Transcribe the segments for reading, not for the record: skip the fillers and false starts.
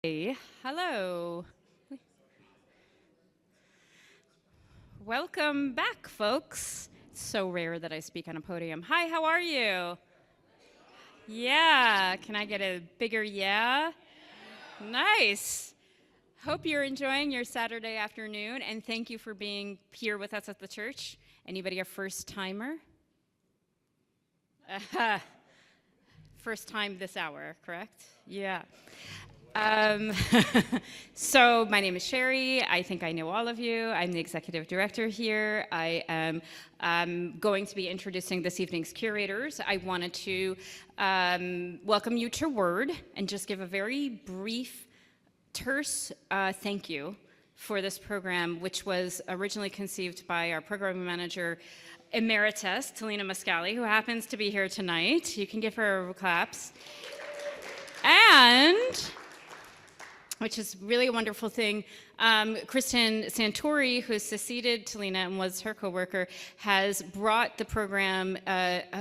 Hey, hello. Welcome back, folks. It's so rare that I speak on a podium. Hi, how are you? Yeah, can I get a bigger yeah? Nice. Hope you're enjoying your Saturday afternoon, and thank you for being here with us at the church. Anybody a first timer? First time this hour, correct? Yeah. Um, so my name is Sherry. I think I know all of you. I'm the executive director here. I am going to be introducing this evening's curators. I wanted to welcome you to Word and just give a very brief, terse thank you for this program, which was originally conceived by our program manager, Emeritus, Talina Mascali, who happens to be here tonight. You can give her claps. And which is really a wonderful thing. Kristen Santori, who succeeded Talina and was her co-worker, has brought the program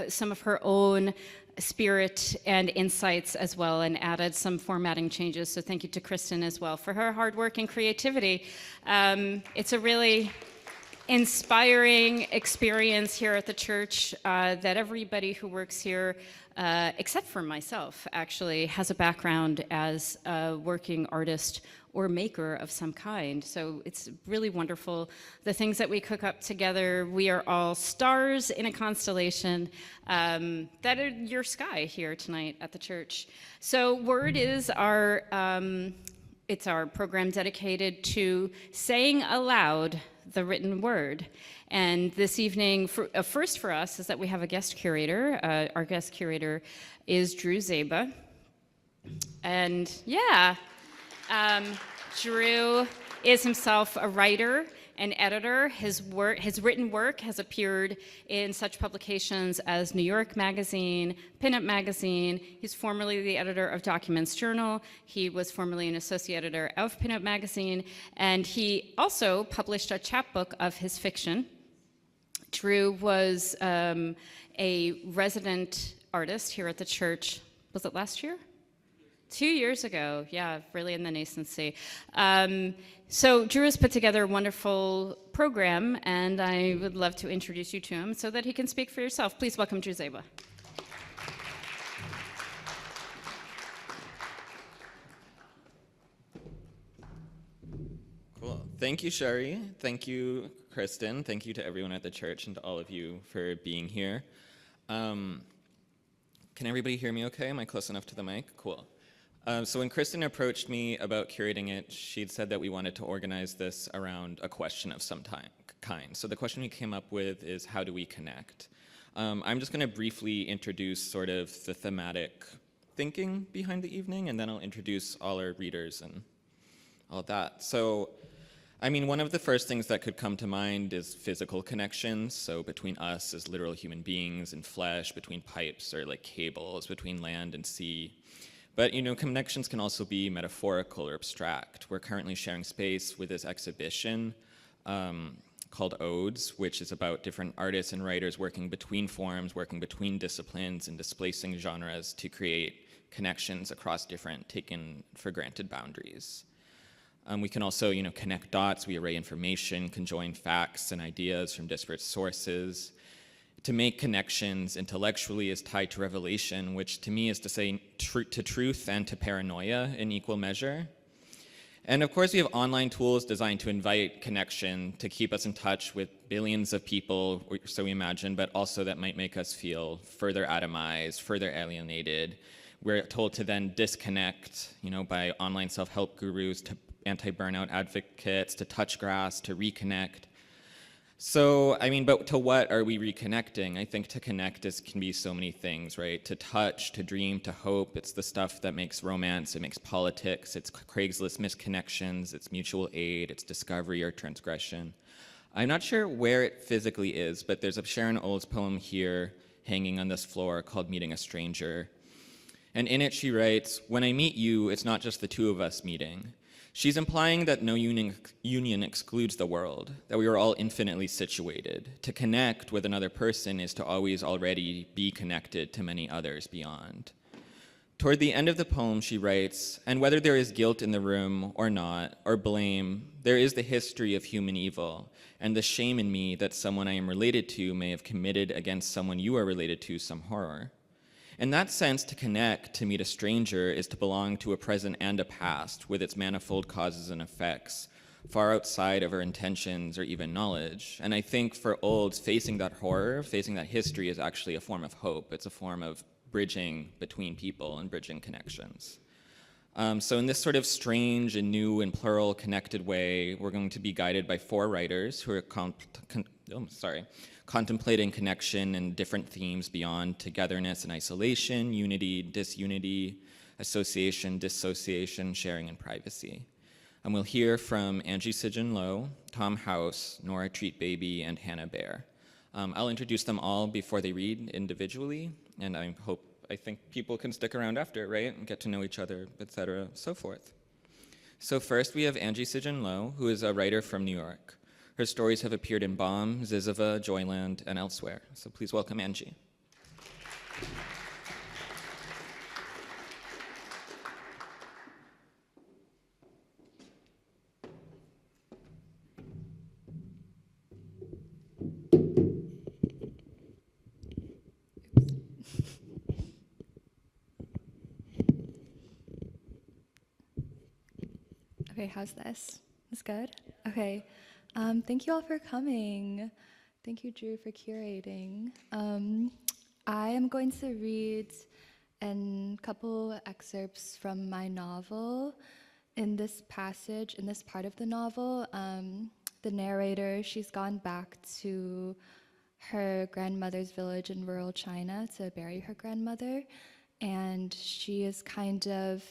some of her own spirit and insights as well and added some formatting changes. So thank you to Kristen as well for her hard work and creativity. It's a really inspiring experience here at the church that everybody who works here, except for myself, actually has a background as a working artist or maker of some kind. So it's really wonderful. The things that we cook up together, we are all stars in a constellation that are your sky here tonight at the church. So Word is our, it's our program dedicated to saying aloud the written word. And this evening, a first for us is that we have a guest curator. Our guest curator is Drew Zaba. And yeah, Drew is himself a writer and editor. His written work has appeared in such publications as New York Magazine, Pinup Magazine. He's formerly the editor of Documents Journal. He was formerly an associate editor of Pinup Magazine, and he also published a chapbook of his fiction. Drew was a resident artist here at the church. Was it last year? 2 years ago, yeah, really in the nascency. So Drew has put together a wonderful program, and I would love to introduce you to him so that he can speak for yourself. Please welcome Drew Zaba. Cool. Thank you, Sherry. Thank you, Kristen. Thank you to everyone at the church and to all of you for being here. Can everybody hear me okay? Am I close enough to the mic? Cool. So when Kristen approached me about curating it, she'd said that we wanted to organize this around a question of some kind. So the question we came up with is, how do we connect? I'm just going to briefly introduce sort of the thematic thinking behind the evening, and then I'll introduce all our readers and all that. So, I mean, one of the first things that could come to mind is physical connections. So between us as literal human beings and flesh, between pipes or like cables, between land and sea. But, you know, connections can also be metaphorical or abstract. We're currently sharing space with this exhibition called Odes, which is about different artists and writers working between forms, working between disciplines, and displacing genres to create connections across different taken for granted boundaries. We can also, you know, connect dots. We array information, conjoin facts and ideas from disparate sources. To make connections intellectually is tied to revelation, which to me is to say to truth and to paranoia in equal measure. And of course, we have online tools designed to invite connection, to keep us in touch with billions of people, so we imagine, but also that might make us feel further atomized, further alienated. We're told to then disconnect, you know, by online self-help gurus, to anti-burnout advocates, to touch grass, to reconnect. So, I mean, but to what are we reconnecting? I think to connect can be so many things, right? To touch, to dream, to hope. It's the stuff that makes romance, it makes politics, it's Craigslist misconnections, it's mutual aid, it's discovery or transgression. I'm not sure where it physically is, but there's a Sharon Olds poem here hanging on this floor called Meeting a Stranger. And in it she writes, "When I meet you, it's not just the two of us meeting. She's implying that no union excludes the world, that we are all infinitely situated. To connect with another person is to always already be connected to many others beyond. Toward the end of the poem, she writes, "And whether there is guilt in the room or not, or blame, there is the history of human evil, and the shame in me that someone I am related to may have committed against someone you are related to some horror. In that sense, to connect, to meet a stranger, is to belong to a present and a past, with its manifold causes and effects, far outside of our intentions or even knowledge. And I think for Olds, facing that horror, facing that history is actually a form of hope. It's a form of bridging between people and bridging connections. So in this sort of strange and new and plural connected way, we're going to be guided by 4 writers who are contemplating connection and different themes beyond togetherness and isolation, unity, disunity, association, dissociation, sharing, and privacy. And we'll hear from Angie Sijin Lowe, Tom House, Nora Treat-Baby, and Hannah Baer. I'll introduce them all before they read individually, and I think people can stick around after, right, and get to know each other, etc., so forth. So first we have Angie Sijin Lowe, who is a writer from New York. Her stories have appeared in Bomb, Ziziva, Joyland, and elsewhere. So please welcome Angie. Okay, how's this? This good? Okay. Thank you all for coming. Thank you, Drew, for curating. I am going to read a couple excerpts from my novel. In this passage, in this part of the novel, the narrator, she's gone back to her grandmother's village in rural China to bury her grandmother, and she is kind of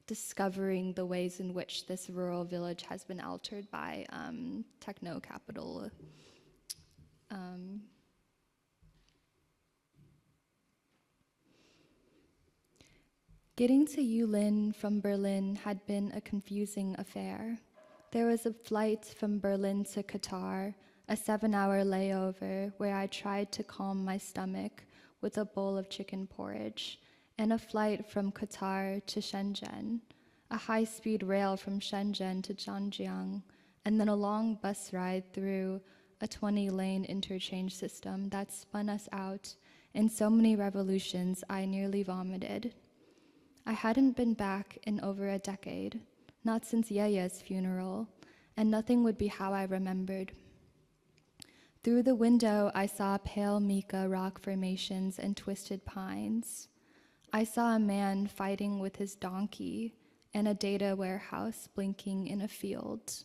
discovering the ways in which this rural village has been altered by techno capital. Getting to Yulin from Berlin had been a confusing affair. There was a flight from Berlin to Qatar, a 7-hour layover where I tried to calm my stomach with a bowl of chicken porridge, and a flight from Qatar to Shenzhen, a high-speed rail from Shenzhen to Zhangjiang, and then a long bus ride through a 20-lane interchange system that spun us out in so many revolutions I nearly vomited. I hadn't been back in over a decade, not since Yeye's funeral, and nothing would be how I remembered. Through the window, I saw pale mica rock formations and twisted pines. I saw a man fighting with his donkey and a data warehouse blinking in a field.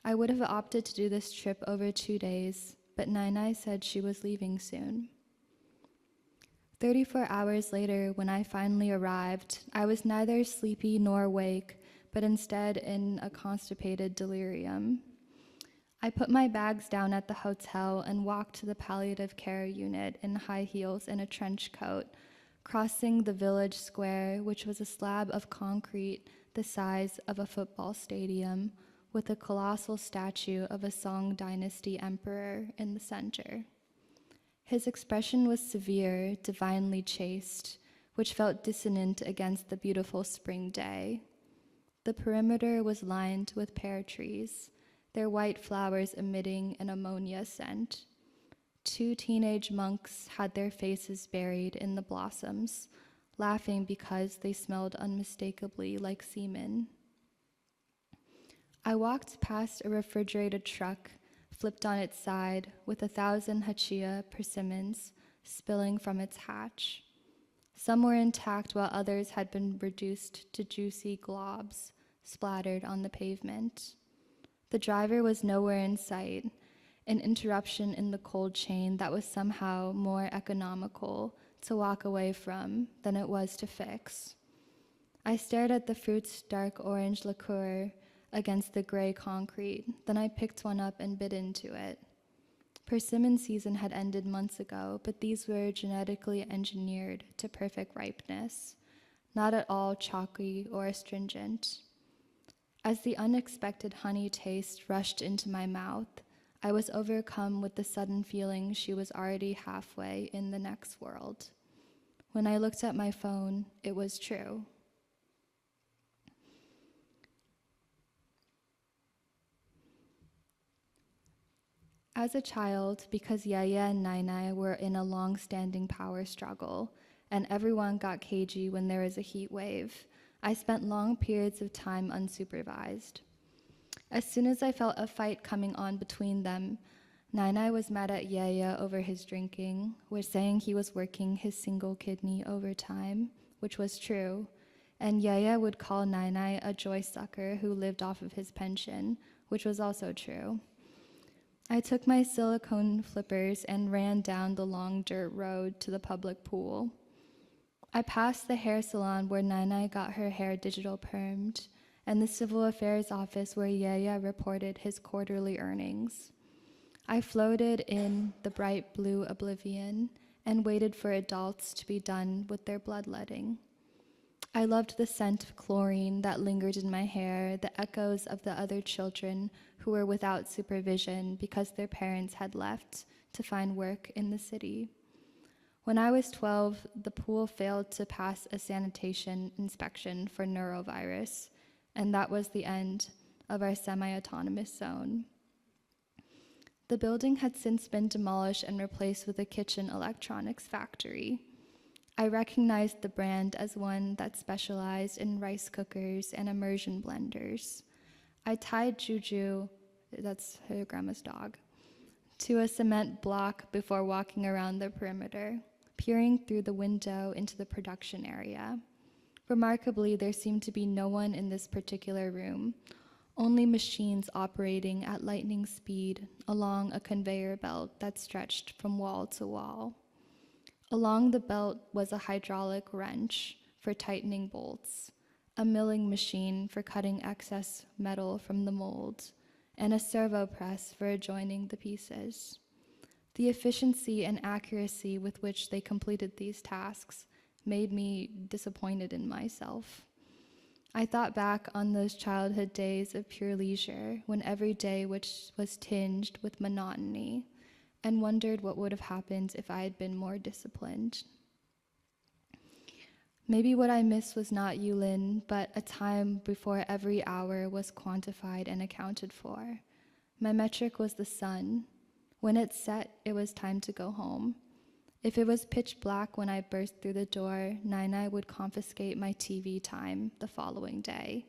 I would have opted to do this trip over 2 days, but Nainai said she was leaving soon. 34 hours later, when I finally arrived, I was neither sleepy nor awake, but instead in a constipated delirium. I put my bags down at the hotel and walked to the palliative care unit in high heels and a trench coat, crossing the village square, which was a slab of concrete the size of a football stadium, with a colossal statue of a Song Dynasty emperor in the center. His expression was severe, divinely chaste, which felt dissonant against the beautiful spring day. The perimeter was lined with pear trees, their white flowers emitting an ammonia scent. 2 teenage monks had their faces buried in the blossoms, laughing because they smelled unmistakably like semen. I walked past a refrigerated truck, flipped on its side, with 1,000 hachia persimmons spilling from its hatch. Some were intact while others had been reduced to juicy globs, splattered on the pavement. The driver was nowhere in sight, an interruption in the cold chain that was somehow more economical to walk away from than it was to fix. I stared at the fruit's dark orange liqueur against the gray concrete, then I picked one up and bit into it. Persimmon season had ended months ago, but these were genetically engineered to perfect ripeness, not at all chalky or astringent. As the unexpected honey taste rushed into my mouth, I was overcome with the sudden feeling she was already halfway in the next world. When I looked at my phone, it was true. As a child, because Yaya and Nainai were in a long-standing power struggle, and everyone got cagey when there was a heat wave, I spent long periods of time unsupervised. As soon as I felt a fight coming on between them, Nainai was mad at Yaya over his drinking, was saying he was working his single kidney overtime, which was true, and Yaya would call Nainai a joy sucker who lived off of his pension, which was also true. I took my silicone flippers and ran down the long dirt road to the public pool. I passed the hair salon where Nainai got her hair digital permed, and the civil affairs office where Yaya reported his quarterly earnings. I floated in the bright blue oblivion and waited for adults to be done with their bloodletting. I loved the scent of chlorine that lingered in my hair, the echoes of the other children who were without supervision because their parents had left to find work in the city. When I was 12, the pool failed to pass a sanitation inspection for neurovirus, and that was the end of our semi-autonomous zone. The building had since been demolished and replaced with a kitchen electronics factory. I recognized the brand as one that specialized in rice cookers and immersion blenders. I tied Juju, that's her grandma's dog, to a cement block before walking around the perimeter, peering through the window into the production area. Remarkably, there seemed to be no one in this particular room, only machines operating at lightning speed along a conveyor belt that stretched from wall to wall. Along the belt was a hydraulic wrench for tightening bolts, a milling machine for cutting excess metal from the mold, and a servo press for adjoining the pieces. The efficiency and accuracy with which they completed these tasks made me disappointed in myself. I thought back on those childhood days of pure leisure when every day which was tinged with monotony, and wondered what would have happened if I had been more disciplined. Maybe what I missed was not Yulin, but a time before every hour was quantified and accounted for. My metric was the sun. When it set, it was time to go home. If it was pitch black when I burst through the door, Nainai would confiscate my TV time the following day.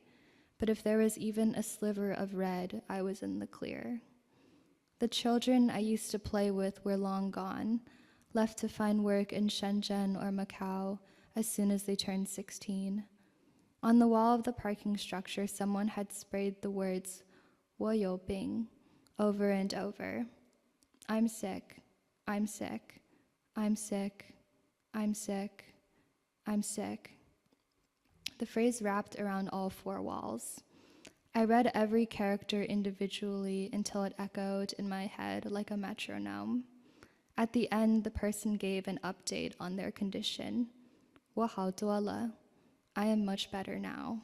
But if there was even a sliver of red, I was in the clear. The children I used to play with were long gone, left to find work in Shenzhen or Macau as soon as they turned 16. On the wall of the parking structure, someone had sprayed the words, 我有病, over and over. I'm sick, I'm sick, I'm sick, I'm sick, I'm sick. The phrase wrapped around all four walls. I read every character individually until it echoed in my head like a metronome. At the end, the person gave an update on their condition. 我好多了. I am much better now.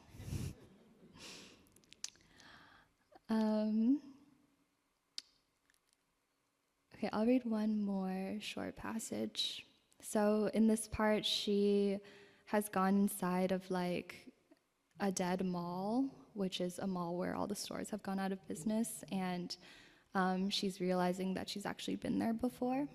Okay, I'll read one more short passage. So in this part, she has gone inside of like a dead mall, which is a mall where all the stores have gone out of business, and she's realizing that she's actually been there before.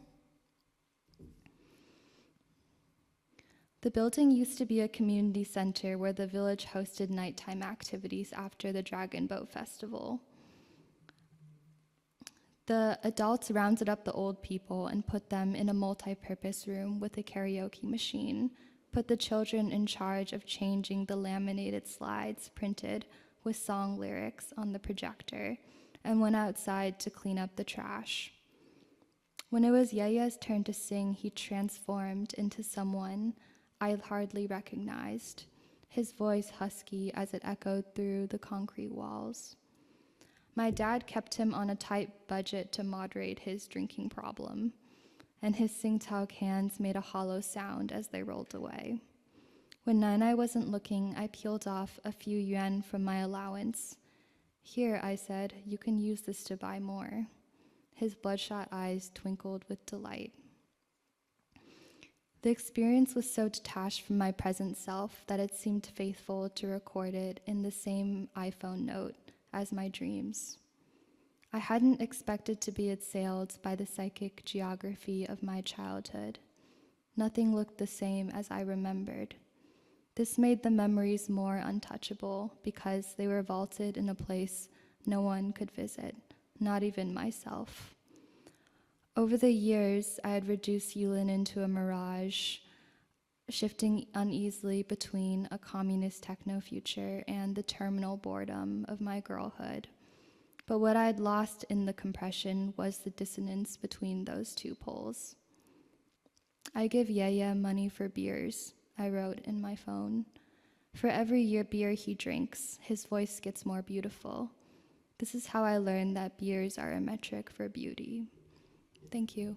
The building used to be a community center where the village hosted nighttime activities after the Dragon Boat Festival. The adults rounded up the old people and put them in a multi-purpose room with a karaoke machine, put the children in charge of changing the laminated slides printed with song lyrics on the projector, and went outside to clean up the trash. When it was Yaya's turn to sing, he transformed into someone I hardly recognized, his voice husky as it echoed through the concrete walls. My dad kept him on a tight budget to moderate his drinking problem, and his Tsingtao cans made a hollow sound as they rolled away. When Nainai wasn't looking, I peeled off a few yuan from my allowance. Here, I said, you can use this to buy more. His bloodshot eyes twinkled with delight. The experience was so detached from my present self that it seemed faithful to record it in the same iPhone note as my dreams. I hadn't expected to be assailed by the psychic geography of my childhood. Nothing looked the same as I remembered. This made the memories more untouchable because they were vaulted in a place no one could visit, not even myself. Over the years, I had reduced Yulin into a mirage, shifting uneasily between a communist techno future and the terminal boredom of my girlhood. But what I had lost in the compression was the dissonance between those two poles. I give Yaya money for beers, I wrote in my phone. For every beer he drinks, his voice gets more beautiful. This is how I learned that beers are a metric for beauty. Thank you.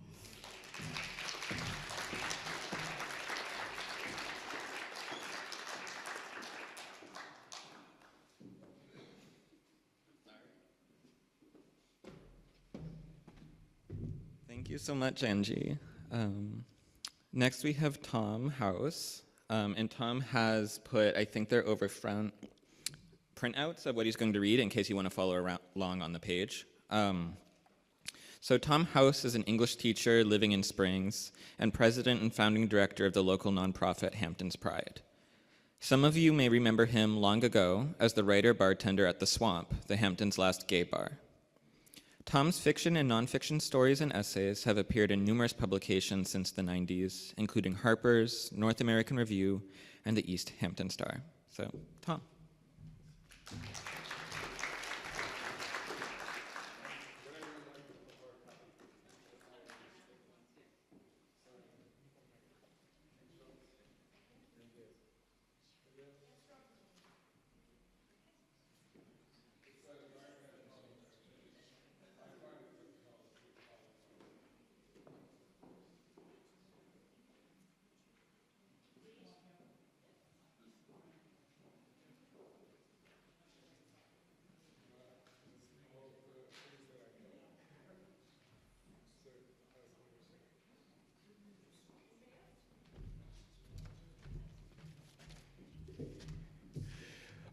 Thank you so much, Angie. Next we have Tom House, and Tom has put, I think they're over front, printouts of what he's going to read in case you want to follow along on the page. So Tom House is an English teacher living in Springs and president and founding director of the local nonprofit Hampton's Pride. Some of you may remember him long ago as the writer-bartender at The Swamp, the Hamptons' last gay bar. Tom's fiction and nonfiction stories and essays have appeared in numerous publications since the 90s, including Harper's, North American Review, and the East Hampton Star. So, Tom.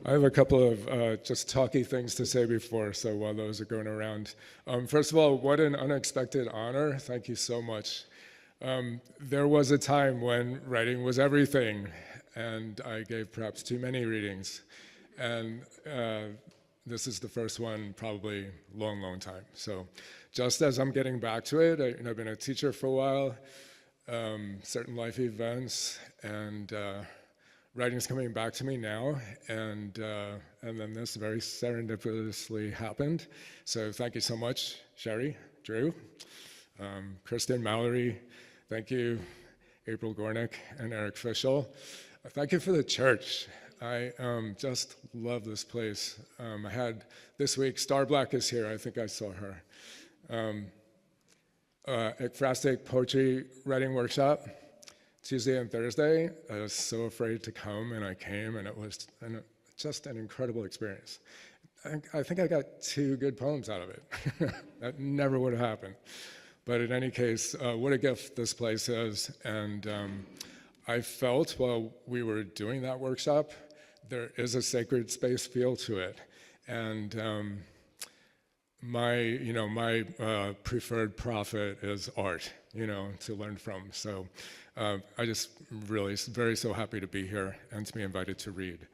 I have a couple of just talky things to say before, so while those are going around. First of all, what an unexpected honor. Thank you so much. There was a time when writing was everything, and I gave perhaps too many readings. And this is the first one, probably long, long time. So just as I'm getting back to it, I've been a teacher for a while, certain life events, and writing's coming back to me now, and then this very serendipitously happened. So thank you so much, Sherry, Drew, Kristen, Mallory, thank you, April Gornick, and Eric Fischel. Thank you for the church. I just love this place. I had this week, Star Black is here, I think I saw her. Ekphrastic Poetry Writing Workshop, Tuesday and Thursday. I was so afraid to come, and I came, and it was just an incredible experience. I think I got 2 good poems out of it. That never would have happened. But in any case, what a gift this place is. And I felt while we were doing that workshop, there is a sacred space feel to it. And my preferred prophet is art, to learn from. So I just really very so happy to be here and to be invited to read.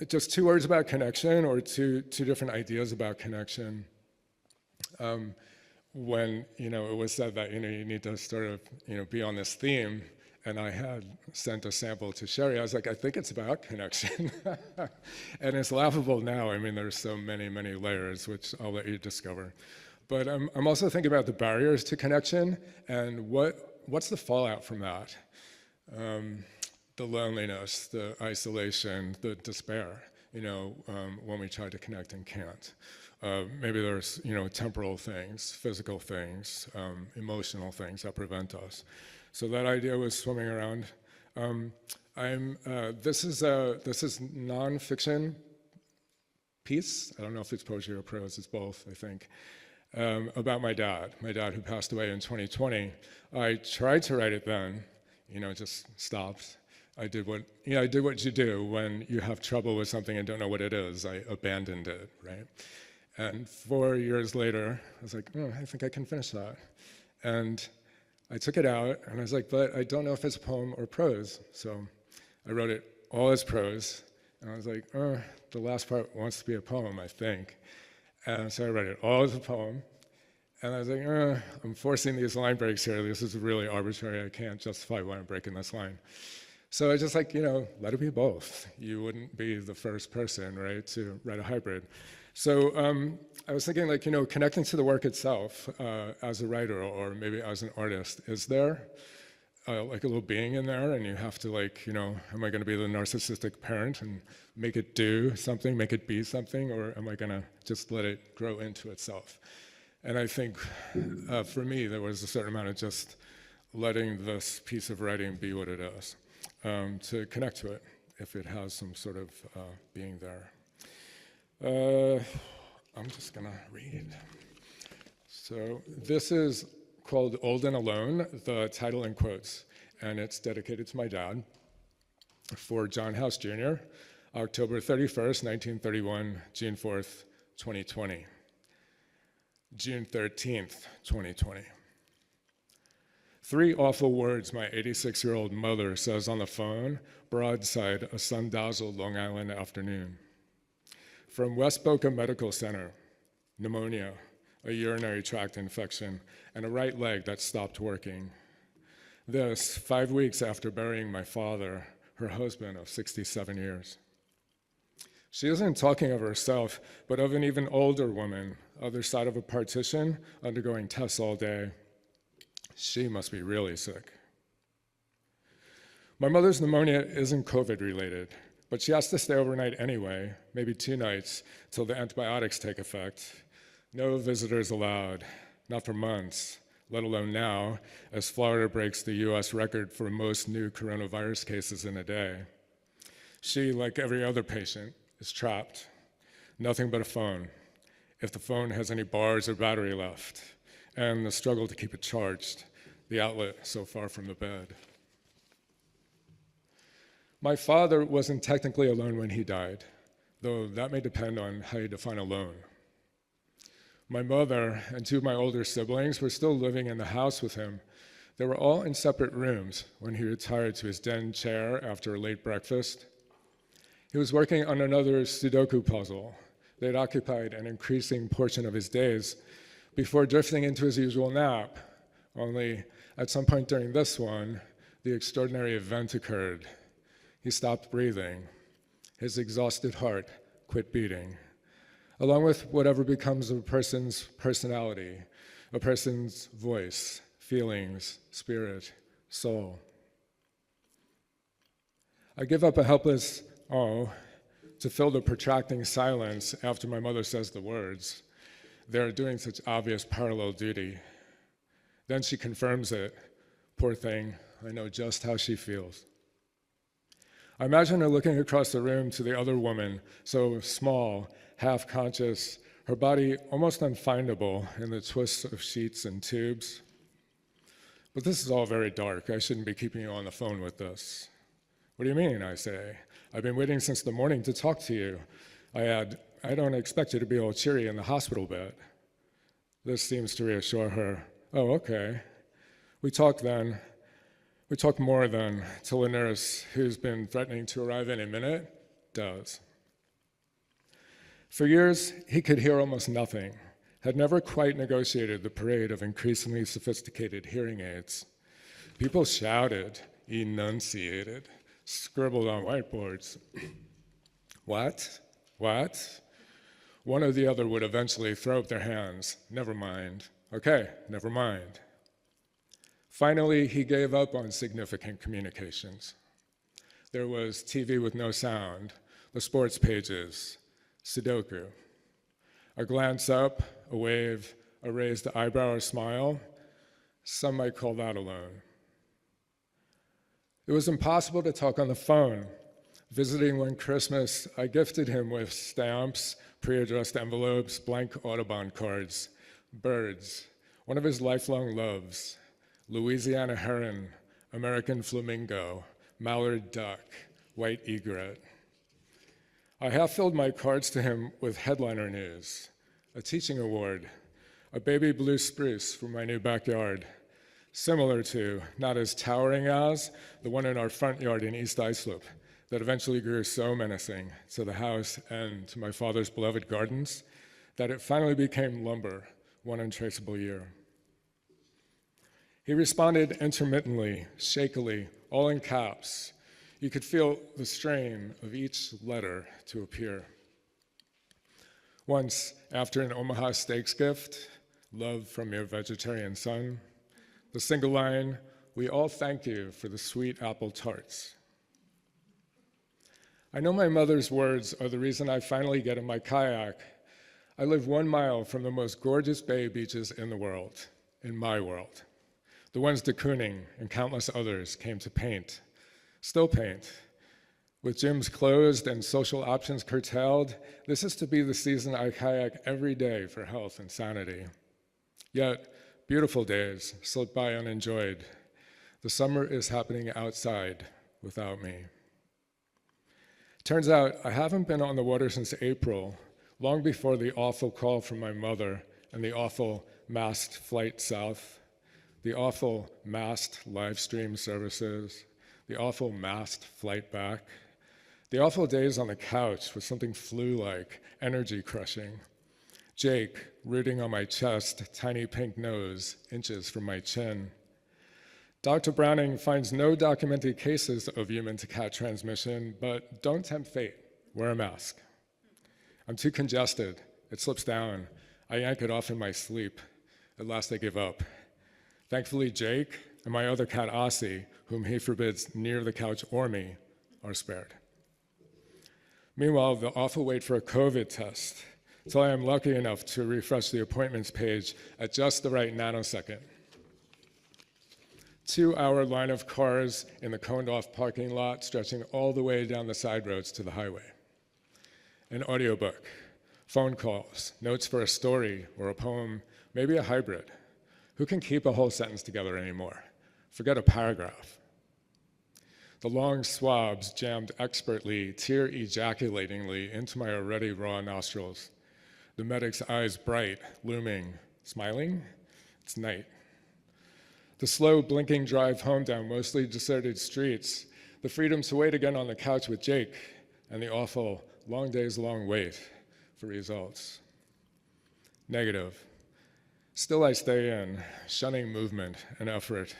Just 2 words about connection, or two different ideas about connection. When it was said that you need to sort of be on this theme, and I had sent a sample to Sherry, I was like, I think it's about connection. And it's laughable now. I mean, there's so many layers, which I'll let you discover. But I'm also thinking about the barriers to connection and what's the fallout from that? The loneliness, the isolation, the despair, when we try to connect and can't. Maybe there's, temporal things, physical things, emotional things that prevent us. So that idea was swimming around. This is nonfiction piece. I don't know if it's poetry or prose, it's both, I think. About my dad who passed away in 2020. I tried to write it then, just stopped. I did what you do when you have trouble with something and don't know what it is. I abandoned it, right? And 4 years later, I was like, I think I can finish that. And I took it out, and I was like, but I don't know if it's a poem or prose. So I wrote it all as prose, and I was like, the last part wants to be a poem, I think. And so I wrote it all as a poem, and I was like, I'm forcing these line breaks here. This is really arbitrary. I can't justify why I'm breaking this line. So I just let it be both. You wouldn't be the first person, right, to write a hybrid. So I was thinking, connecting to the work itself as a writer or maybe as an artist. Is there like a little being in there, and you have to am I going to be the narcissistic parent and make it do something, make it be something, or am I going to just let it grow into itself? And I think for me, there was a certain amount of just letting this piece of writing be what it is, to connect to it if it has some sort of being there. I'm just gonna read. So this is called Old and Alone, the title in quotes, and it's dedicated to my dad for John House Jr., October 31st, 1931, June 4th, 2020. June 13th, 2020. 3 awful words my 86-year-old mother says on the phone, broadside a sun-dazzled Long Island afternoon. From West Boca Medical Center, pneumonia, a urinary tract infection, and a right leg that stopped working. This, 5 weeks after burying my father, her husband of 67 years. She isn't talking of herself, but of an even older woman, other side of a partition, undergoing tests all day. She must be really sick. My mother's pneumonia isn't COVID related, but she has to stay overnight anyway, maybe 2 nights, till the antibiotics take effect. No visitors allowed, not for months, let alone now, as Florida breaks the US record for most new coronavirus cases in a day. She, like every other patient, is trapped. Nothing but a phone, if the phone has any bars or battery left, and the struggle to keep it charged, the outlet so far from the bed. My father wasn't technically alone when he died, though that may depend on how you define alone. My mother and 2 of my older siblings were still living in the house with him. They were all in separate rooms when he retired to his den chair after a late breakfast. He was working on another Sudoku puzzle that occupied an increasing portion of his days before drifting into his usual nap. Only at some point during this one, the extraordinary event occurred. He stopped breathing. His exhausted heart quit beating, along with whatever becomes of a person's personality, a person's voice, feelings, spirit, soul. I give up a helpless "oh" to fill the protracting silence after my mother says the words. They're doing such obvious parallel duty. Then she confirms it. Poor thing, I know just how she feels. I imagine her looking across the room to the other woman, so small, half-conscious, her body almost unfindable in the twists of sheets and tubes. But this is all very dark. I shouldn't be keeping you on the phone with this. What do you mean, I say? I've been waiting since the morning to talk to you. I add, I don't expect you to be all cheery in the hospital bed. This seems to reassure her. Oh, okay. We talk then. We talk more then, till a nurse who's been threatening to arrive any minute does. For years, he could hear almost nothing, had never quite negotiated the parade of increasingly sophisticated hearing aids. People shouted, enunciated, scribbled on whiteboards. What? What? One or the other would eventually throw up their hands. Never mind. Okay, never mind. Finally, he gave up on significant communications. There was TV with no sound, the sports pages, Sudoku. A glance up, a wave, a raised eyebrow or smile. Some might call that alone. It was impossible to talk on the phone. Visiting one Christmas, I gifted him with stamps, pre-addressed envelopes, blank Audubon cards, birds, one of his lifelong loves, Louisiana heron, American flamingo, mallard duck, white egret. I half filled my cards to him with headliner news, a teaching award, a baby blue spruce from my new backyard, similar to, not as towering as, the one in our front yard in East Islip that eventually grew so menacing to the house and to my father's beloved gardens that it finally became lumber one untraceable year. He responded intermittently, shakily, all in caps. You could feel the strain of each letter to appear. Once, after an Omaha Steaks gift, love from your vegetarian son, the single line, "We all thank you for the sweet apple tarts." I know my mother's words are the reason I finally get in my kayak. I live 1 mile from the most gorgeous bay beaches in the world, in my world. The ones de Kooning and countless others came to paint, still paint. With gyms closed and social options curtailed, this is to be the season I kayak every day for health and sanity. Yet, beautiful days slip by unenjoyed. The summer is happening outside without me. Turns out I haven't been on the water since April, long before the awful call from my mother and the awful masked flight south, the awful masked live stream services, the awful masked flight back, the awful days on the couch with something flu-like, energy crushing, Jake rooting on my chest, tiny pink nose, inches from my chin. Dr. Browning finds no documented cases of human-to-cat transmission, but don't tempt fate, wear a mask. I'm too congested, it slips down. I yank it off in my sleep. At last I give up. Thankfully, Jake and my other cat, Aussie, whom he forbids near the couch or me, are spared. Meanwhile, the awful wait for a COVID test, till I am lucky enough to refresh the appointments page at just the right nanosecond. 2-hour line of cars in the coned-off parking lot stretching all the way down the side roads to the highway. An audiobook, phone calls, notes for a story or a poem, maybe a hybrid. Who can keep a whole sentence together anymore? Forget a paragraph. The long swabs jammed expertly, tear-ejaculatingly into my already raw nostrils. The medic's eyes bright, looming, smiling? It's night. The slow, blinking drive home down mostly deserted streets, the freedom to wait again on the couch with Jake, and the awful, long days long wait for results. Negative. Still I stay in, shunning movement and effort.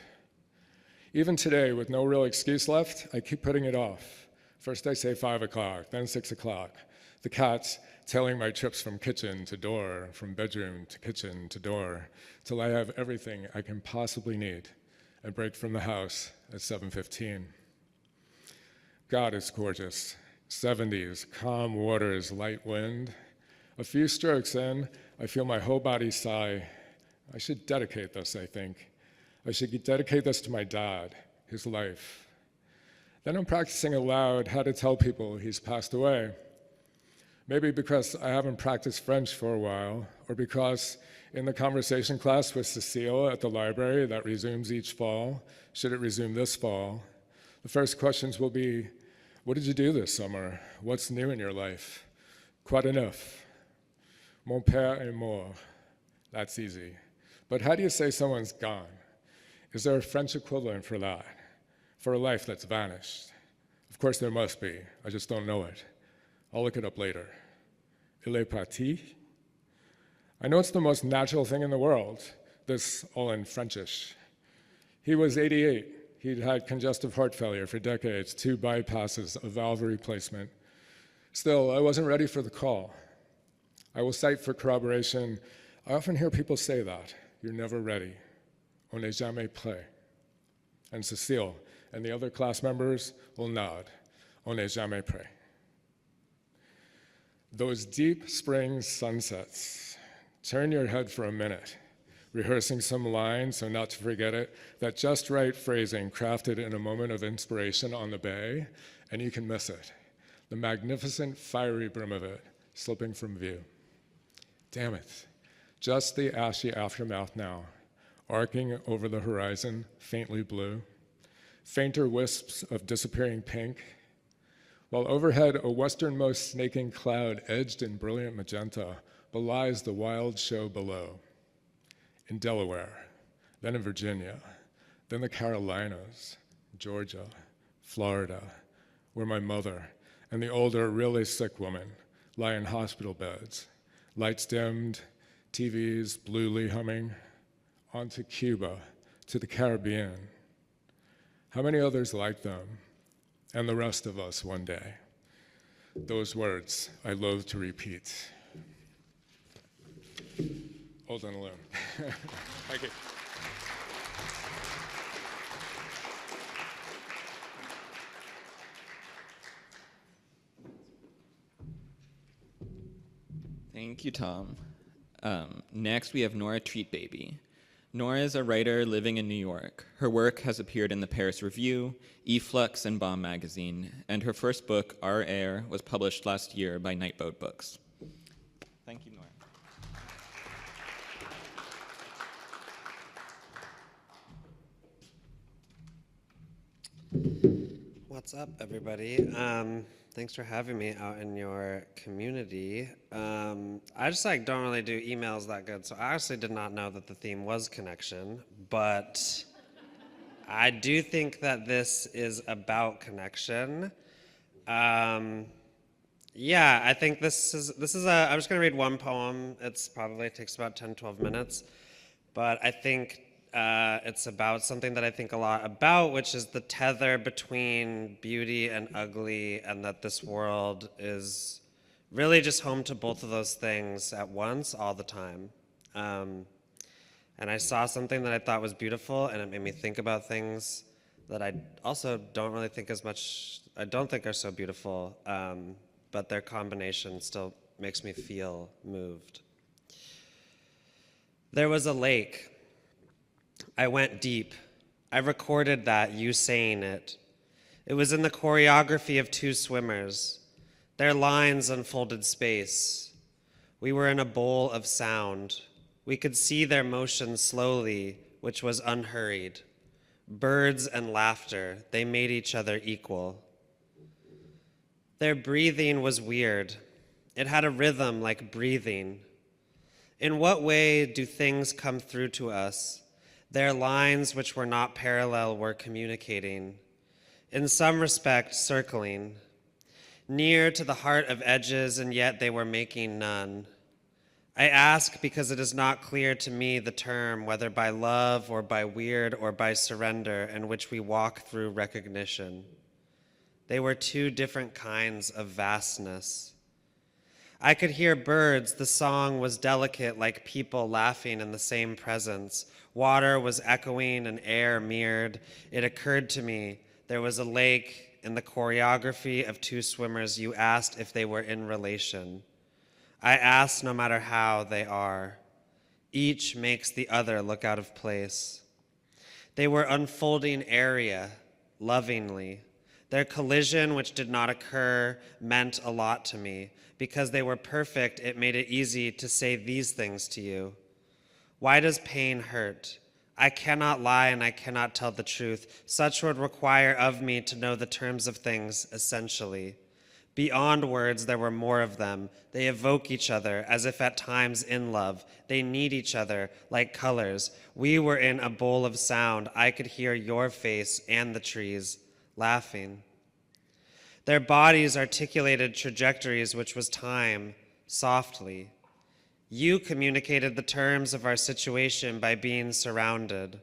Even today, with no real excuse left, I keep putting it off. First I say 5 o'clock, then 6 o'clock. The cat's tailing my trips from kitchen to door, from bedroom to kitchen to door, till I have everything I can possibly need and break from the house at 7:15. God is gorgeous. 70s, calm waters, light wind. A few strokes in, I feel my whole body sigh. I should dedicate this, I think. I should dedicate this to my dad, his life. Then I'm practicing aloud how to tell people he's passed away. Maybe because I haven't practiced French for a while, or because in the conversation class with Cecile at the library that resumes each fall, should it resume this fall, the first questions will be, what did you do this summer? What's new in your life? Quoi de neuf? Mon père est mort. That's easy. But how do you say someone's gone? Is there a French equivalent for that? For a life that's vanished? Of course there must be. I just don't know it. I'll look it up later. Il est parti? I know it's the most natural thing in the world, this all in Frenchish. He was 88. He'd had congestive heart failure for decades, 2 bypasses, a valve replacement. Still, I wasn't ready for the call. I will cite for corroboration, I often hear people say that, you're never ready. On n'est jamais prêt. And Cecile and the other class members will nod. On n'est jamais prêt. Those deep spring sunsets. Turn your head for a minute, rehearsing some line so not to forget it, that just right phrasing crafted in a moment of inspiration on the bay, and you can miss it. The magnificent fiery brim of it slipping from view. Damn it, just the ashy aftermath now, arcing over the horizon, faintly blue. fainter wisps of disappearing pink, while overhead a westernmost snaking cloud edged in brilliant magenta belies the wild show below. In Delaware, then in Virginia, then the Carolinas, Georgia, Florida, where my mother and the older, really sick woman lie in hospital beds, lights dimmed, TVs bluely humming, on to Cuba, to the Caribbean. How many others like them, and the rest of us one day? Those words I loathe to repeat. Old and alone. Thank you. Thank you, Tom. Next, we have Nora Treatbaby. Nora is a writer living in New York. Her work has appeared in the Paris Review, eFlux, and Bomb magazine, and her first book, Our Air, was published last year by Nightboat Books. Thank you, Nora. What's up, everybody? Thanks for having me out in your community. I just don't really do emails that good, so I actually did not know that the theme was connection, but I do think that this is about connection. Yeah, I think this is I'm just gonna read one poem. It's probably takes about 10, 12 minutes, but I think it's about something that I think a lot about, which is the tether between beauty and ugly, and that this world is really just home to both of those things at once, all the time. And I saw something that I thought was beautiful, and it made me think about things that I also don't really think I don't think are so beautiful, but their combination still makes me feel moved. There was a lake. I went deep. I recorded that, you saying it. It was in the choreography of two swimmers. Their lines unfolded space. We were in a bowl of sound. We could see their motion slowly, which was unhurried. Birds and laughter, they made each other equal. Their breathing was weird. It had a rhythm like breathing. In what way do things come through to us? Their lines, which were not parallel, were communicating. In some respect, circling. Near to the heart of edges, and yet they were making none. I ask because it is not clear to me the term, whether by love or by weird or by surrender, in which we walk through recognition. They were two different kinds of vastness. I could hear birds. The song was delicate, like people laughing in the same presence. Water was echoing and air mirrored. It occurred to me there was a lake. In the choreography of two swimmers, you asked if they were in relation. I asked no matter how they are. Each makes the other look out of place. They were unfolding area, lovingly. Their collision, which did not occur, meant a lot to me. Because they were perfect, it made it easy to say these things to you. Why does pain hurt? I cannot lie and I cannot tell the truth. Such would require of me to know the terms of things, essentially. Beyond words, there were more of them. They evoke each other, as if at times in love. They need each other, like colors. We were in a bowl of sound. I could hear your face and the trees, laughing. Their bodies articulated trajectories, which was time, softly. You communicated the terms of our situation by being surrounded.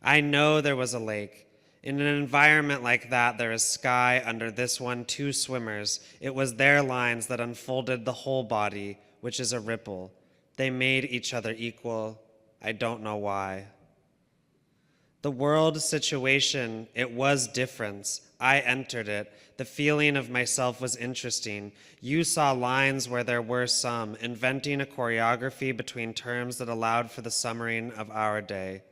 I know there was a lake. In an environment like that, there is sky. Under this one, two swimmers. It was their lines that unfolded the whole body, which is a ripple. They made each other equal. I don't know why. The world situation, it was difference. I entered it. The feeling of myself was interesting. You saw lines where there were some, inventing a choreography between terms that allowed for the summering of our day.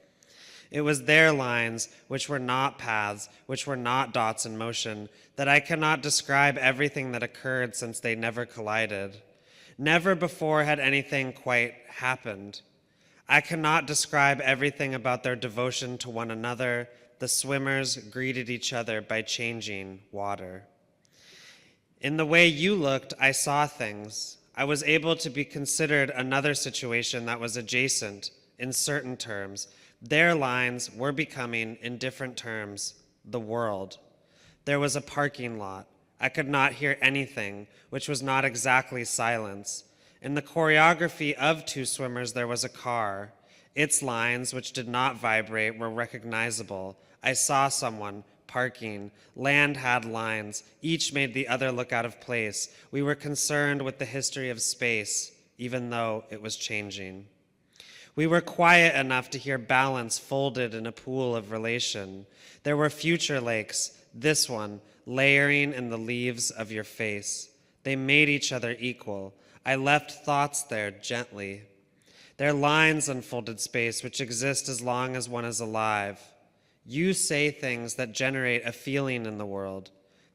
It was their lines, which were not paths, which were not dots in motion, that I cannot describe everything that occurred since they never collided. Never before had anything quite happened. I cannot describe everything about their devotion to one another, the swimmers greeted each other by changing water. In the way you looked, I saw things. I was able to be considered another situation that was adjacent in certain terms. Their lines were becoming, in different terms, the world. There was a parking lot. I could not hear anything, which was not exactly silence. In the choreography of two swimmers, there was a car. Its lines, which did not vibrate, were recognizable. I saw someone parking. Land had lines. Each made the other look out of place. We were concerned with the history of space, even though it was changing. We were quiet enough to hear balance folded in a pool of relation. There were future lakes, this one, layering in the leaves of your face. They made each other equal. I left thoughts there gently. Their lines unfolded space, which exist as long as one is alive. You say things that generate a feeling in the world.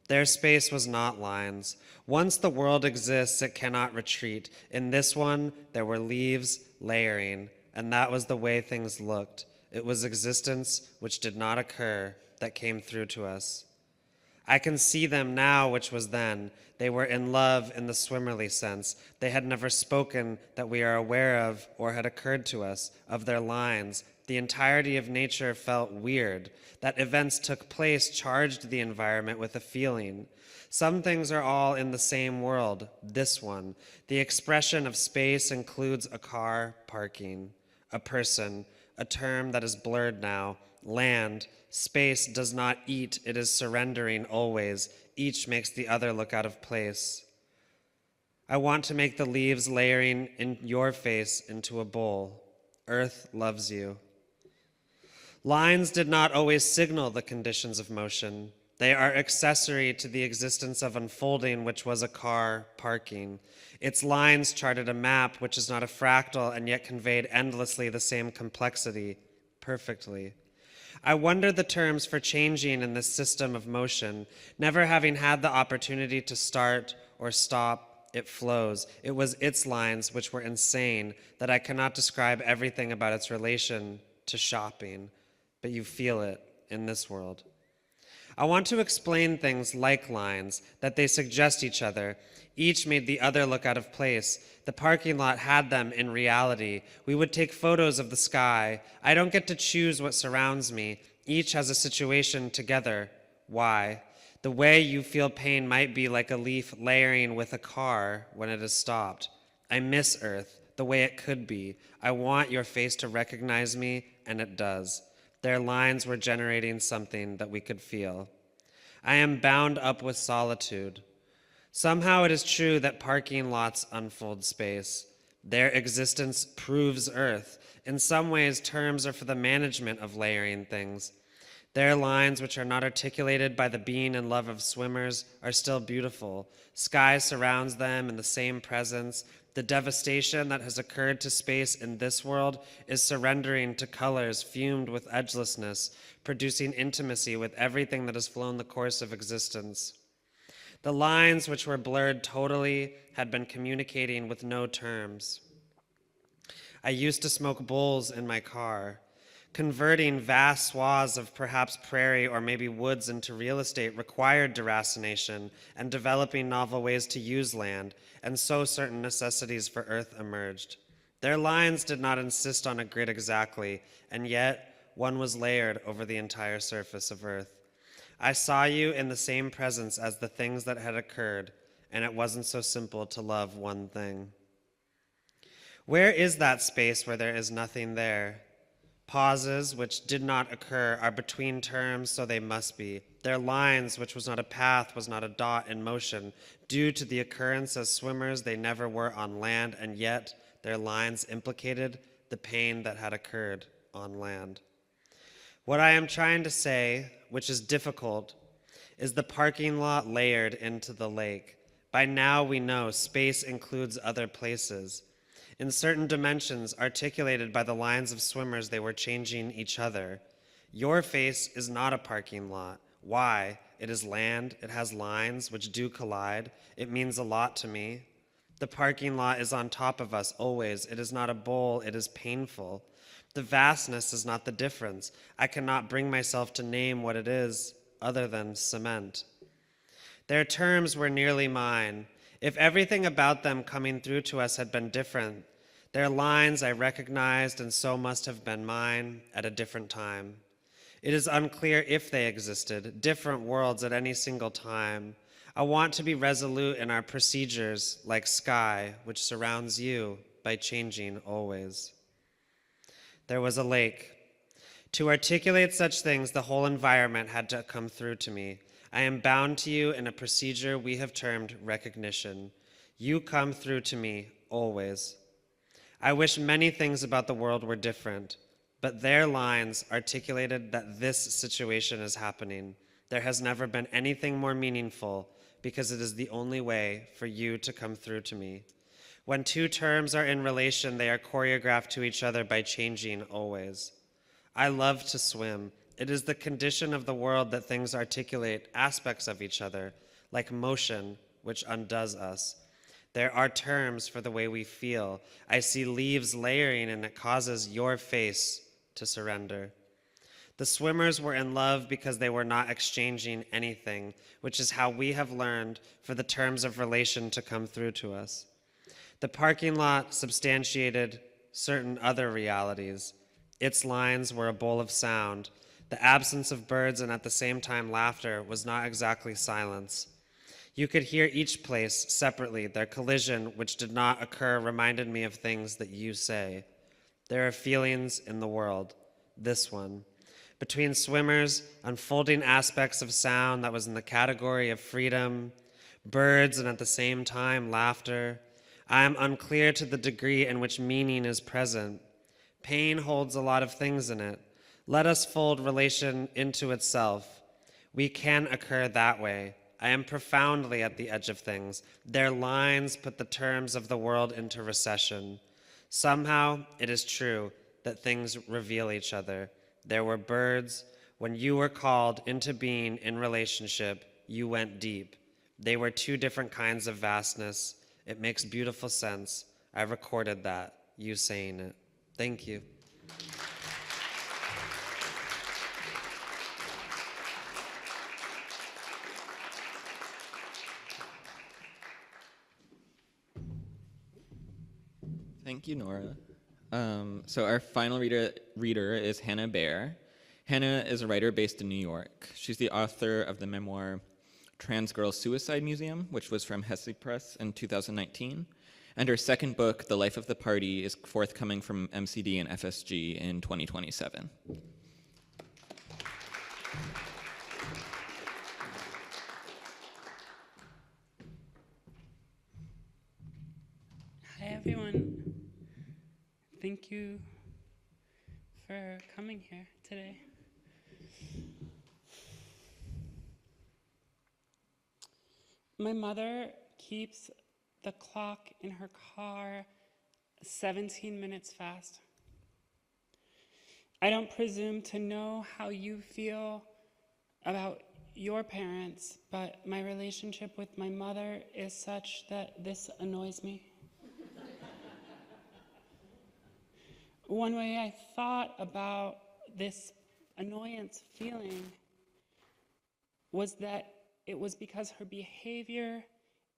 Their space was not lines. Once the world exists, it cannot retreat. In this one, there were leaves layering, and that was the way things looked. It was existence which did not occur that came through to us. I can see them now, which was then. They were in love in the swimmerly sense. They had never spoken that we are aware of or had occurred to us, of their lines. The entirety of nature felt weird. That events took place charged the environment with a feeling. Some things are all in the same world, this one. The expression of space includes a car parking, a person, a term that is blurred now, land. Space does not eat, it is surrendering always. Each makes the other look out of place. I want to make the leaves layering in your face into a bowl. Earth loves you. Lines did not always signal the conditions of motion. They are accessory to the existence of unfolding, which was a car parking. Its lines charted a map, which is not a fractal and yet conveyed endlessly the same complexity, perfectly. I wonder the terms for changing in this system of motion. Never having had the opportunity to start or stop, it flows. It was its lines which were insane, that I cannot describe everything about its relation to shopping, but you feel it in this world. I want to explain things like lines, that they suggest each other. Each made the other look out of place. The parking lot had them in reality. We would take photos of the sky. I don't get to choose what surrounds me. Each has a situation together. Why? The way you feel pain might be like a leaf layering with a car when it is stopped. I miss Earth, the way it could be. I want your face to recognize me, and it does. Their lines were generating something that we could feel. I am bound up with solitude. Somehow it is true that parking lots unfold space. Their existence proves Earth. In some ways, terms are for the management of layering things. Their lines, which are not articulated by the being and love of swimmers, are still beautiful. Sky surrounds them in the same presence. The devastation that has occurred to space in this world is surrendering to colors fumed with edgelessness, producing intimacy with everything that has flown the course of existence. The lines, which were blurred totally, had been communicating with no terms. I used to smoke bowls in my car. Converting vast swaths of perhaps prairie or maybe woods into real estate required deracination and developing novel ways to use land, and so certain necessities for Earth emerged. Their lines did not insist on a grid exactly, and yet one was layered over the entire surface of Earth. I saw you in the same presence as the things that had occurred, and it wasn't so simple to love one thing. Where is that space where there is nothing there? Pauses, which did not occur, are between terms, so they must be. Their lines, which was not a path, was not a dot in motion. Due to the occurrence as swimmers, they never were on land, and yet their lines implicated the pain that had occurred on land. What I am trying to say, which is difficult, is the parking lot layered into the lake. By now we know space includes other places. In certain dimensions articulated by the lines of swimmers, they were changing each other. Your face is not a parking lot. Why? It is land. It has lines which do collide. It means a lot to me. The parking lot is on top of us always. It is not a bowl. It is painful. The vastness is not the difference. I cannot bring myself to name what it is other than cement. Their terms were nearly mine. If everything about them coming through to us had been different, their lines I recognized and so must have been mine at a different time. It is unclear if they existed, different worlds at any single time. I want to be resolute in our procedures, like sky, which surrounds you by changing always. There was a lake. To articulate such things, the whole environment had to come through to me. I am bound to you in a procedure we have termed recognition. You come through to me always. I wish many things about the world were different, but their lines articulated that this situation is happening. There has never been anything more meaningful because it is the only way for you to come through to me. When two terms are in relation, they are choreographed to each other by changing always. I love to swim. It is the condition of the world that things articulate aspects of each other, like motion, which undoes us. There are terms for the way we feel. I see leaves layering and it causes your face to surrender. The swimmers were in love because they were not exchanging anything, which is how we have learned for the terms of relation to come through to us. The parking lot substantiated certain other realities. Its lines were a bowl of sound. The absence of birds and at the same time laughter was not exactly silence. You could hear each place separately. Their collision, which did not occur, reminded me of things that you say. There are feelings in the world. This one. Between swimmers, unfolding aspects of sound that was in the category of freedom, birds and at the same time laughter. I am unclear to the degree in which meaning is present. Pain holds a lot of things in it. Let us fold relation into itself. We can occur that way. I am profoundly at the edge of things. Their lines put the terms of the world into recession. Somehow, it is true that things reveal each other. There were birds. When you were called into being in relationship, you went deep. They were two different kinds of vastness. It makes beautiful sense. I recorded that, you saying it. Thank you. Thank you, Nora. So our final reader is Hannah Baer. Hannah is a writer based in New York. She's the author of the memoir Trans Girl Suicide Museum, which was from Hesse Press in 2019. And her second book, The Life of the Party, is forthcoming from MCD and FSG in 2027. Hi, everyone. Thank you for coming here today. My mother keeps the clock in her car 17 minutes fast. I don't presume to know how you feel about your parents, but my relationship with my mother is such that this annoys me. One way I thought about this annoyance feeling was that it was because her behavior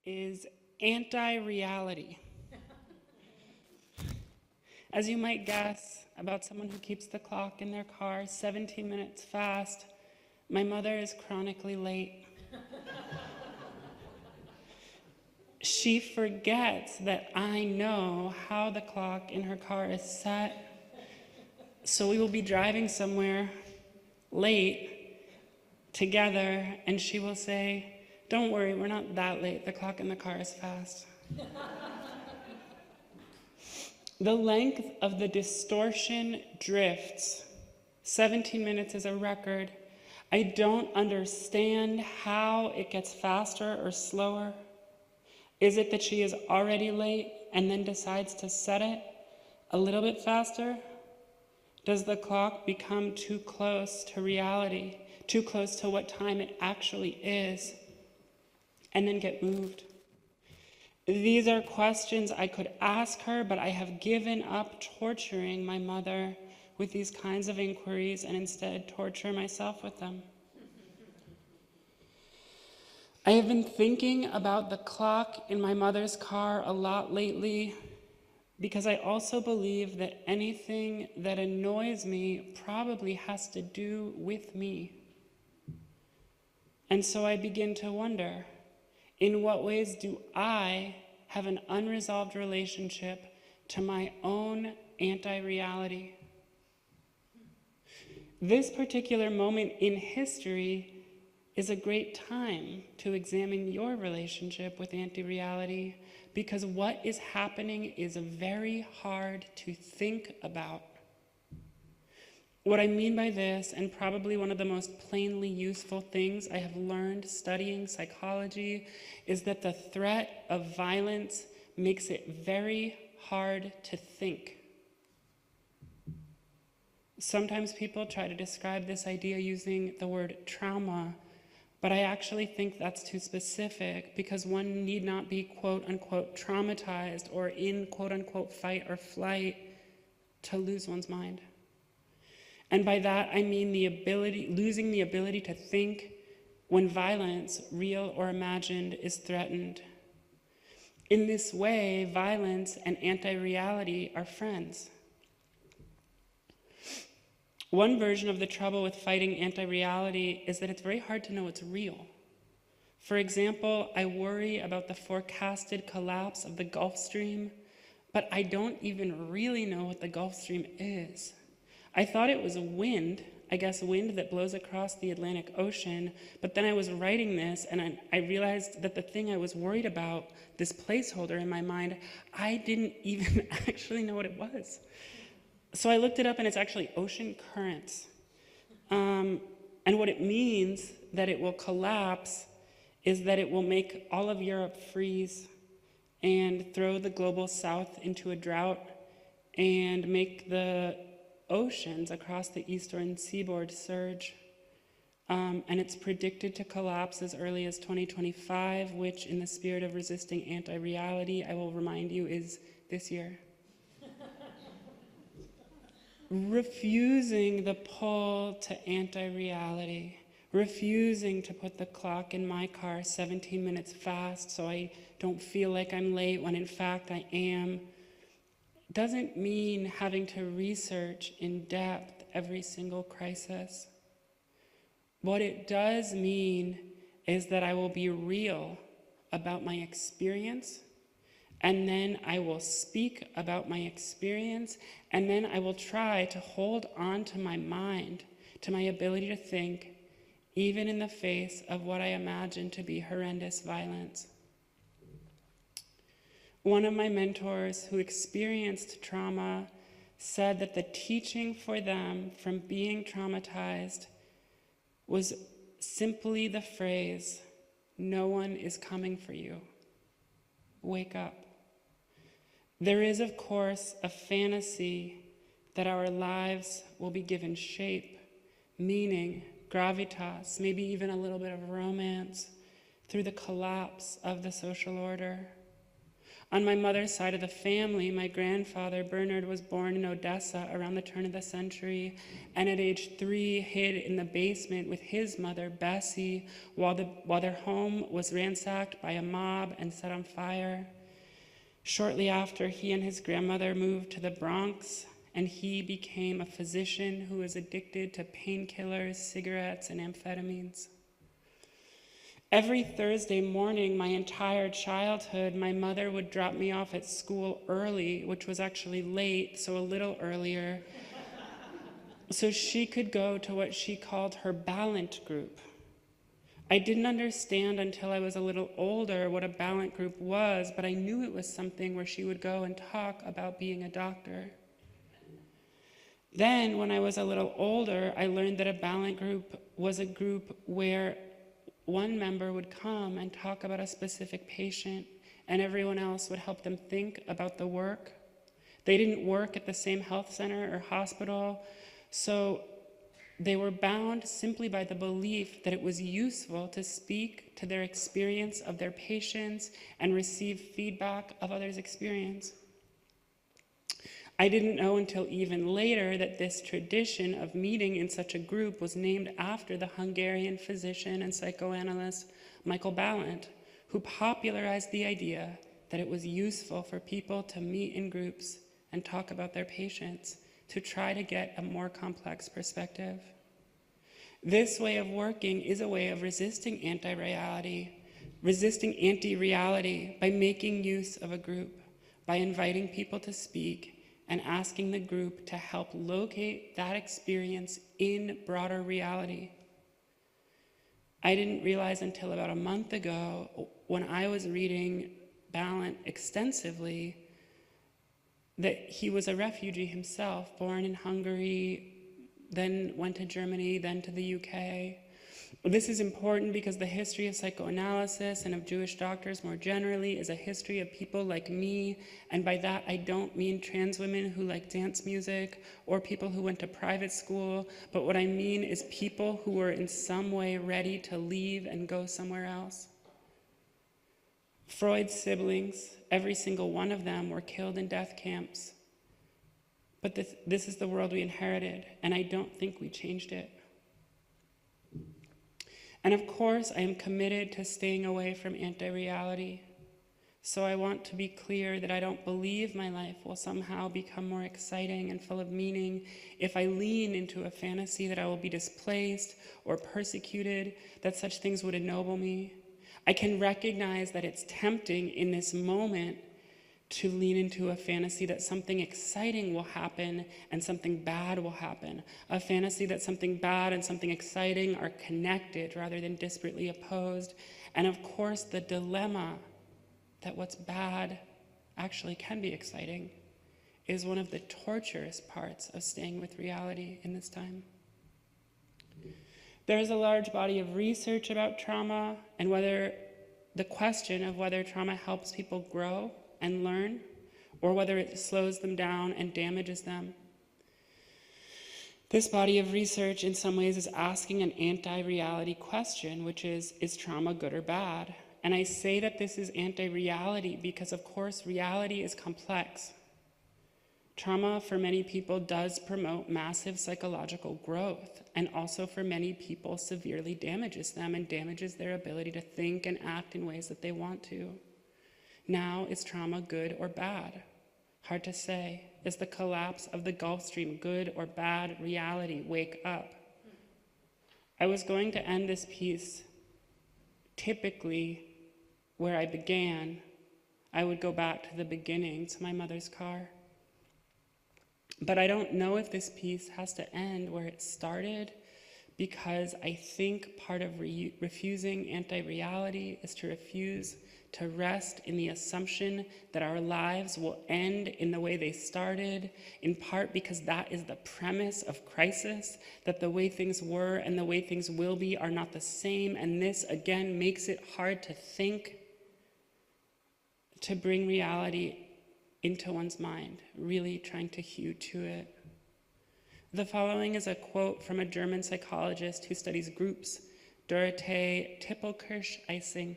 is anti-reality. As you might guess, about someone who keeps the clock in their car 17 minutes fast, my mother is chronically late. She forgets that I know how the clock in her car is set, so we will be driving somewhere late together, and she will say, "Don't worry, we're not that late. The clock in the car is fast." The length of the distortion drifts. 17 minutes is a record. I don't understand how it gets faster or slower. Is it that she is already late and then decides to set it a little bit faster? Does the clock become too close to reality, too close to what time it actually is, and then get moved? These are questions I could ask her, but I have given up torturing my mother with these kinds of inquiries and instead torture myself with them. I have been thinking about the clock in my mother's car a lot lately because I also believe that anything that annoys me probably has to do with me. And so I begin to wonder, in what ways do I have an unresolved relationship to my own anti-reality? This particular moment in history is a great time to examine your relationship with anti-reality, because what is happening is very hard to think about. What I mean by this, and probably one of the most plainly useful things I have learned studying psychology, is that the threat of violence makes it very hard to think. Sometimes people try to describe this idea using the word trauma, but I actually think that's too specific, because one need not be quote unquote traumatized or in quote unquote fight or flight to lose one's mind. And by that I mean losing the ability to think when violence, real or imagined, is threatened. In this way, violence and anti-reality are friends. One version of the trouble with fighting anti-reality is that it's very hard to know what's real. For example, I worry about the forecasted collapse of the Gulf Stream, but I don't even really know what the Gulf Stream is. I thought it was wind, I guess wind that blows across the Atlantic Ocean, but then I was writing this and I realized that the thing I was worried about, this placeholder in my mind, I didn't even actually know what it was. So I looked it up, and it's actually ocean currents. And what it means that it will collapse is that it will make all of Europe freeze and throw the global south into a drought and make the oceans across the eastern seaboard surge. And it's predicted to collapse as early as 2025, which, in the spirit of resisting anti-reality, I will remind you is this year. Refusing the pull to anti-reality, refusing to put the clock in my car 17 minutes fast so I don't feel like I'm late when in fact I am, doesn't mean having to research in depth every single crisis. What it does mean is that I will be real about my experience, and then I will speak about my experience, and then I will try to hold on to my mind, to my ability to think, even in the face of what I imagine to be horrendous violence. One of my mentors who experienced trauma said that the teaching for them from being traumatized was simply the phrase, "No one is coming for you. Wake up." There is, of course, a fantasy that our lives will be given shape, meaning, gravitas, maybe even a little bit of romance through the collapse of the social order. On my mother's side of the family, my grandfather, Bernard, was born in Odessa around the turn of the century, and at age 3 hid in the basement with his mother, Bessie, while their home was ransacked by a mob and set on fire. Shortly after, he and his grandmother moved to the Bronx, and he became a physician who was addicted to painkillers, cigarettes, and amphetamines. Every Thursday morning, my entire childhood, my mother would drop me off at school early, which was actually late, so a little earlier, so she could go to what she called her Ballant group. I didn't understand until I was a little older what a Ballant group was, but I knew it was something where she would go and talk about being a doctor. Then, when I was a little older, I learned that a Ballant group was a group where one member would come and talk about a specific patient, and everyone else would help them think about the work. They didn't work at the same health center or hospital, so they were bound simply by the belief that it was useful to speak to their experience of their patients and receive feedback of others' experience. I didn't know until even later that this tradition of meeting in such a group was named after the Hungarian physician and psychoanalyst Michael Balint, who popularized the idea that it was useful for people to meet in groups and talk about their patients to try to get a more complex perspective. This way of working is a way of resisting anti-reality by making use of a group, by inviting people to speak and asking the group to help locate that experience in broader reality. I didn't realize until about a month ago, when I was reading Balint extensively, that he was a refugee himself, born in Hungary, then went to Germany, then to the UK. This is important because the history of psychoanalysis and of Jewish doctors more generally is a history of people like me, and by that I don't mean trans women who like dance music or people who went to private school, but what I mean is people who were in some way ready to leave and go somewhere else. Freud's siblings, every single one of them, were killed in death camps. But this is the world we inherited, and I don't think we changed it. And of course, I am committed to staying away from anti-reality. So I want to be clear that I don't believe my life will somehow become more exciting and full of meaning if I lean into a fantasy that I will be displaced or persecuted, that such things would ennoble me. I can recognize that it's tempting in this moment to lean into a fantasy that something exciting will happen and something bad will happen. A fantasy that something bad and something exciting are connected rather than disparately opposed. And of course, the dilemma that what's bad actually can be exciting is one of the torturous parts of staying with reality in this time. There is a large body of research about trauma and the question of whether trauma helps people grow and learn, or whether it slows them down and damages them. This body of research in some ways is asking an anti-reality question, which is trauma good or bad? And I say that this is anti-reality because, of course, reality is complex. Trauma for many people does promote massive psychological growth, and also for many people severely damages them and damages their ability to think and act in ways that they want to. Now, is trauma good or bad? Hard to say. Is the collapse of the Gulf Stream good or bad reality? Wake up. I was going to end this piece typically where I began. I would go back to the beginning, to my mother's car. But I don't know if this piece has to end where it started, because I think part of refusing anti-reality is to refuse to rest in the assumption that our lives will end in the way they started, in part because that is the premise of crisis, that the way things were and the way things will be are not the same, and this, again, makes it hard to think, to bring reality into one's mind, really trying to hew to it. The following is a quote from a German psychologist who studies groups, Dorothee Tippelkirsch-Eising.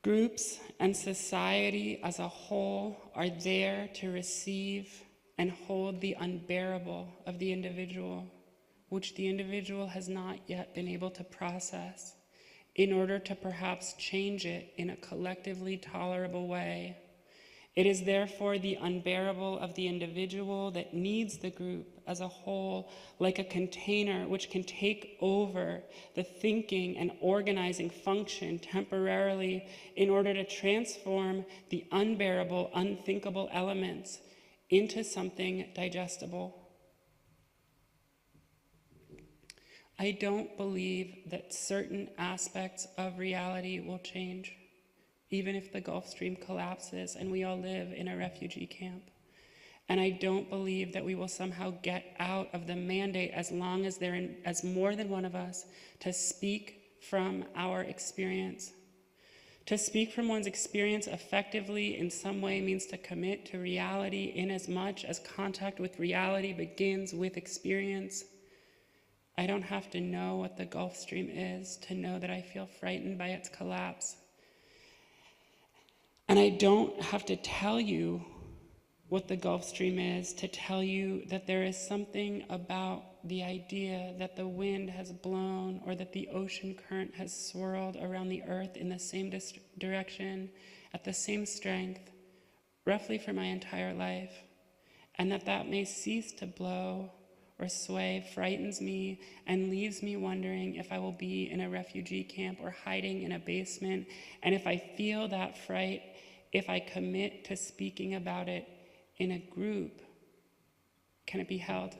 Groups and society as a whole are there to receive and hold the unbearable of the individual, which the individual has not yet been able to process, in order to perhaps change it in a collectively tolerable way. It is therefore the unbearable of the individual that needs the group as a whole, like a container which can take over the thinking and organizing function temporarily in order to transform the unbearable, unthinkable elements into something digestible. I don't believe that certain aspects of reality will change, even if the Gulf Stream collapses and we all live in a refugee camp. And I don't believe that we will somehow get out of the mandate as long as as more than one of us to speak from our experience. To speak from one's experience effectively in some way means to commit to reality in as much as contact with reality begins with experience. I don't have to know what the Gulf Stream is to know that I feel frightened by its collapse. And I don't have to tell you what the Gulf Stream is, to tell you that there is something about the idea that the wind has blown or that the ocean current has swirled around the earth in the same direction, at the same strength, roughly for my entire life, and that may cease to blow or sway frightens me and leaves me wondering if I will be in a refugee camp or hiding in a basement, and if I feel that fright, if I commit to speaking about it in a group, can it be held?